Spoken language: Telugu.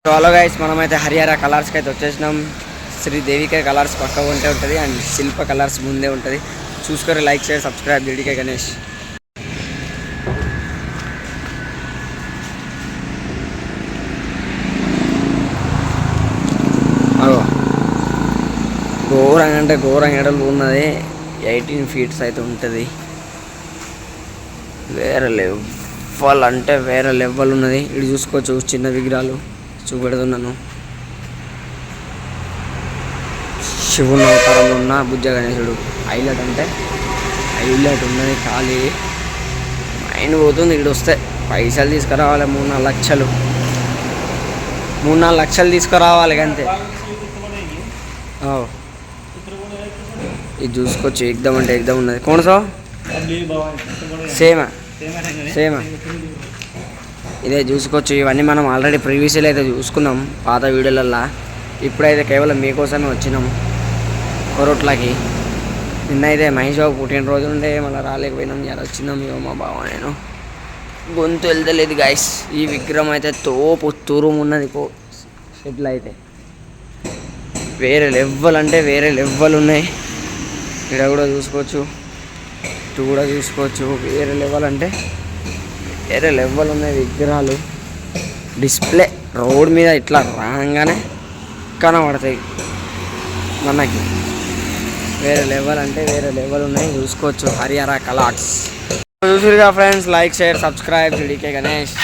హలో గైస్, మనమైతే హరిహర కలర్స్కి అయితే వచ్చేసినాం. శ్రీదేవికే కలర్స్ పక్క ఉంటే ఉంటుంది అండ్ శిల్ప కలర్స్ ముందే ఉంటుంది. చూసుకొని లైక్ షేర్ సబ్స్క్రైబ్ డిడికే గణేష్. ఘోరంగా అంటే ఘోరంగా ఎడలు ఉన్నది. 18 feet అయితే ఉంటుంది. వేరే లెవెల్ అంటే వేరే లెవెల్ ఉన్నది. ఇది చూసుకోవచ్చు, చిన్న విగ్రహాలు చూపెడుతున్నాను. శివుని అవతారంలో ఉన్న బుజ్జ గణేశుడు హైలైట్ అంటే హైలైట్ ఉన్నది. ఖాళీ మైండ్ పోతుంది. ఇక్కడ వస్తే పైసలు తీసుకురావాలి. 3-4 లక్షలు 3-4 లక్షలు తీసుకురావాలి అంతే. ఇది చూసుకోవచ్చు, ఎగ్దమ్ అంటే ఎగ్దమ్ ఉన్నది. కోనసో సేమా సేమా ఇదే చూసుకోవచ్చు. ఇవన్నీ మనం ఆల్రెడీ ప్రీవియస్లో అయితే చూసుకున్నాం పాత వీడియోలల్లో. ఇప్పుడైతే కేవలం మీకోసమే వచ్చినాం కొరట్లకి. నిన్నైతే మహేష్ బాబు పుట్టినరోజు ఉండే, మళ్ళీ రాలేకపోయినాం. ఎలా వచ్చినాం ఇవో మా బావ నేను. గొంతు వెళ్తలేదు గాయస్. ఈ విగ్రహం అయితే తోపు తురుము ఉన్నది. షెడ్లు అయితే వేరే లెవెల్ అంటే వేరే లెవెల్ ఉన్నాయి. ఇక్కడ కూడా చూసుకోవచ్చు, ఇటు కూడా చూసుకోవచ్చు. వేరే లెవెల్ అంటే వేరే లెవెల్ ఉన్నాయి విగ్రహాలు. డిస్ప్లే రోడ్ మీద ఇట్లా రాగానే కనబడతాయి మనకి. వేరే లెవెల్ అంటే వేరే లెవెల్ ఉన్నాయి. చూసుకోవచ్చు హరిహర కలర్స్. చూసిరుగా ఫ్రెండ్స్, లైక్ షేర్ సబ్స్క్రైబ్ డిడికే గణేష్.